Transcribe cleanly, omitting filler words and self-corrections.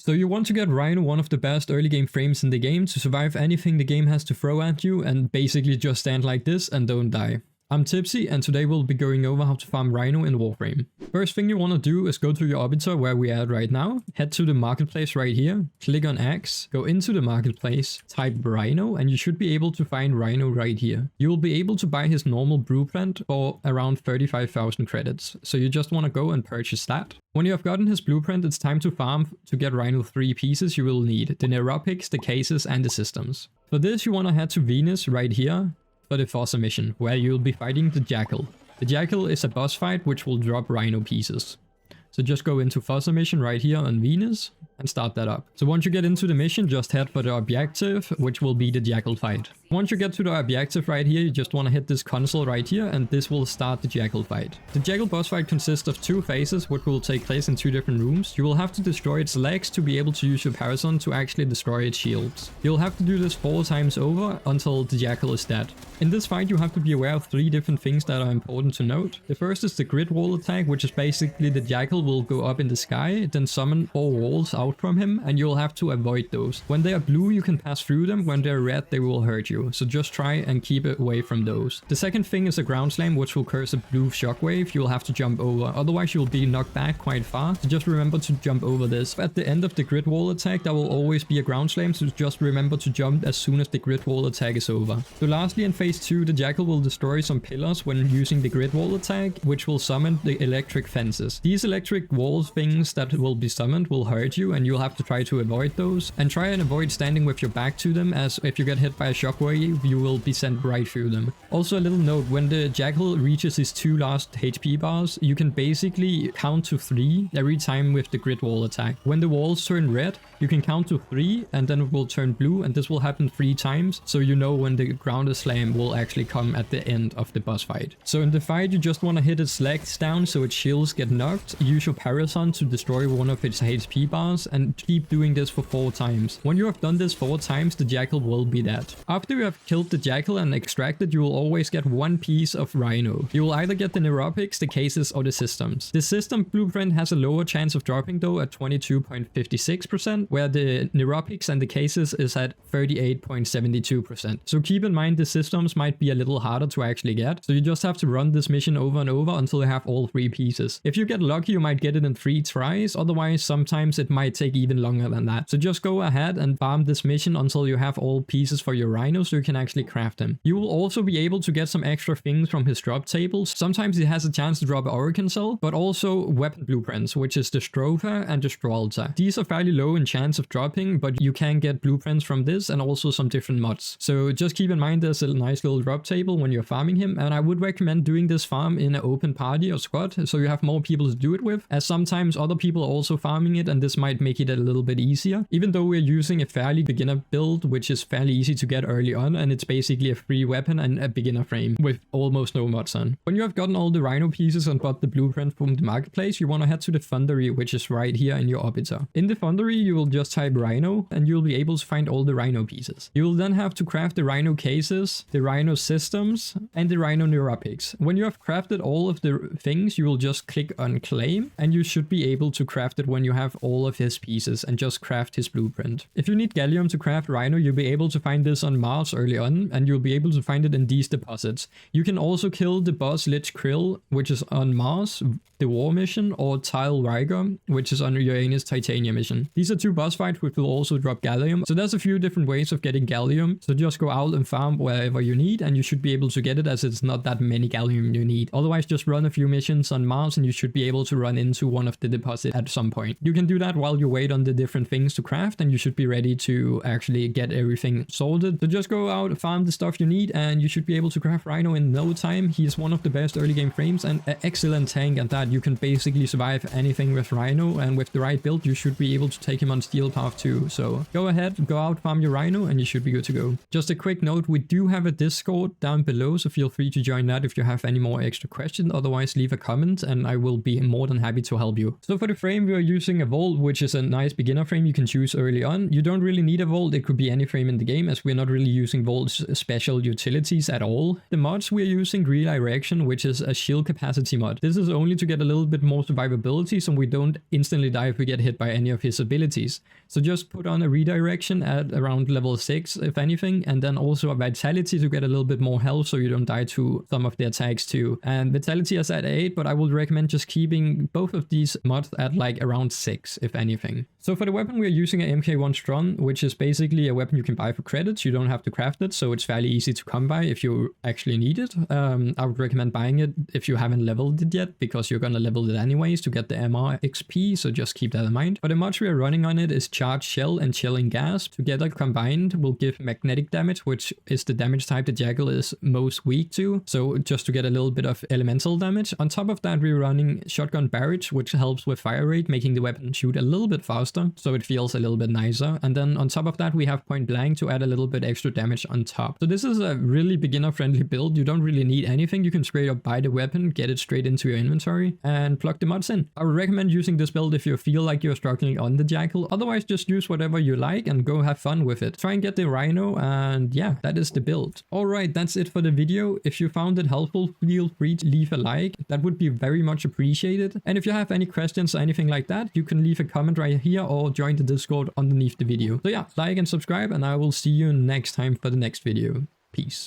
So you want to get Rhino one of the best early game frames in the game to survive anything the game has to throw at you and basically just stand like this and don't die. I'm Tipsy and today we'll be going over how to farm Rhino in Warframe. First thing you want to do is go to your arbiter where we are right now, head to the marketplace right here, click on X, go into the marketplace, type Rhino and you should be able to find Rhino right here. You will be able to buy his normal blueprint for around 35,000 credits, so you just want to go and purchase that. When you have gotten his blueprint, it's time to farm to get Rhino 3 pieces you will need, the neuropics, the cases and the systems. For this you want to head to Venus right here, for the Fossa mission, where you'll be fighting the Jackal. The Jackal is a boss fight which will drop Rhino pieces. So just go into Fossa mission right here on Venus and start that up. So once you get into the mission, just head for the objective, which will be the Jackal fight. Once you get to the objective right here, you just want to hit this console right here and this will start the Jackal fight. The Jackal boss fight consists of 2 phases which will take place in 2 different rooms. You will have to destroy its legs to be able to use your Parasol to actually destroy its shields. You'll have to do this 4 times over until the Jackal is dead. In this fight you have to be aware of 3 different things that are important to note. The first is the grid wall attack, which is basically the Jackal will go up in the sky, then summon 4 walls out from him and you'll have to avoid those. When they are blue you can pass through them, when they're red they will hurt you. So just try and keep it away from those. The second thing is a ground slam which will curse a blue shockwave you'll have to jump over, otherwise you'll be knocked back quite far, so just remember to jump over this. At the end of the grid wall attack there will always be a ground slam, so just remember to jump as soon as the grid wall attack is over. So lastly in phase 2 the Jackal will destroy some pillars when using the grid wall attack, which will summon the electric fences. These electric walls things that will be summoned will hurt you and you'll have to try to avoid those, and try and avoid standing with your back to them, as if you get hit by a shockwave you will be sent right through them. Also a little note, when the Jackal reaches his 2 last HP bars you can basically count to 3 every time with the grid wall attack. When the walls turn red you can count to 3 and then it will turn blue, and this will happen 3 times, so you know when the ground slam will actually come at the end of the boss fight. So in the fight you just want to hit its legs down so its shields get knocked, use your Parasol to destroy one of its HP bars and keep doing this for 4 times. When you have done this 4 times the Jackal will be dead. After you have killed the Jackal and extracted, you will always get 1 piece of Rhino. You will either get the neuropics, the cases or the systems. The system blueprint has a lower chance of dropping though at 22.56%, where the neuropics and the cases is at 38.72%. So keep in mind the systems might be a little harder to actually get, so you just have to run this mission over and over until you have all 3 pieces. If you get lucky you might get it in 3 tries, otherwise sometimes it might take even longer than that. So just go ahead and farm this mission until you have all pieces for your Rhino so you can actually craft them. You will also be able to get some extra things from his drop tables. Sometimes he has a chance to drop an Orokin cell, but also weapon blueprints, which is the Stropha and the Stralta. These are fairly low in chance of dropping, but you can get blueprints from this and also some different mods. So just keep in mind there's a nice little drop table when you're farming him, and I would recommend doing this farm in an open party or squad so you have more people to do it with, as sometimes other people are also farming it and this might make it a little bit easier. Even though we're using a fairly beginner build which is fairly easy to get early on, and it's basically a free weapon and a beginner frame with almost no mods on. When you have gotten all the Rhino pieces and bought the blueprint from the marketplace, you want to head to the Foundry, which is right here in your arbiter. In the Foundry you will just type Rhino and you'll be able to find all the Rhino pieces. You will then have to craft the Rhino cases, the Rhino systems and the Rhino neuropics. When you have crafted all of the things you will just click on claim and you should be able to craft it when you have all of his pieces and just craft his blueprint. If you need Gallium to craft Rhino you'll be able to find this on Mars early on, and you'll be able to find it in these deposits. You can also kill the boss Lich Krill, which is on Mars, the War mission, or Tile Riger, which is on Uranus Titania mission. These are 2 boss fights which will also drop Gallium, so there's a few different ways of getting Gallium, so just go out and farm wherever you need and you should be able to get it, as it's not that many Gallium you need. Otherwise just run a few missions on Mars and you should be able to run into one of the deposits at some point. You can do that while you wait on the different things to craft and you should be ready to actually get everything sorted. So just go out, farm the stuff you need and you should be able to craft Rhino in no time. He's one of the best early game frames and an excellent tank at that. You can basically survive anything with Rhino, and with the right build you should be able to take him on Steel Path too. So go ahead, go out, farm your Rhino and you should be good to go. Just a quick note, we do have a Discord down below, so feel free to join that if you have any more extra questions. Otherwise leave a comment and I will be more than happy to help you. So for the frame we are using a Vault, which is a nice beginner frame you can choose early on. You don't really need a Vault, it could be any frame in the game, as we're not really using Vault's special utilities at all. The mods we're using Redirection, which is a shield capacity mod. This is only to get a little bit more survivability so we don't instantly die if we get hit by any of his abilities. enemies. So just put on a redirection at around level 6 if anything, and then also a vitality to get a little bit more health so you don't die to some of the attacks too. And vitality is at 8, but I would recommend just keeping both of these mods at like around 6 if anything. So for the weapon we're using a MK1 Strong, which is basically a weapon you can buy for credits. You don't have to craft it, so it's fairly easy to come by if you actually need it. I would recommend buying it if you haven't leveled it yet, because you're gonna level it anyways to get the MR XP, so just keep that in mind. But the mods we are running on it is Charged Shell and Chilling Gas. Together combined will give magnetic damage, which is the damage type the Jackal is most weak to, so just to get a little bit of elemental damage. On top of that, we're running Shotgun Barrage, which helps with fire rate, making the weapon shoot a little bit faster, so it feels a little bit nicer. And then on top of that, we have Point Blank to add a little bit extra damage on top. So this is a really beginner-friendly build. You don't really need anything. You can straight up buy the weapon, get it straight into your inventory, and plug the mods in. I would recommend using this build if you feel like you're struggling on the Jackal. Otherwise, just use whatever you like and go have fun with it. Try and get the Rhino, and yeah, that is the build. Alright, that's it for the video. If you found it helpful, feel free to leave a like. That would be very much appreciated. And if you have any questions or anything like that, you can leave a comment right here or join the Discord underneath the video. So yeah, like and subscribe, and I will see you next time for the next video. Peace.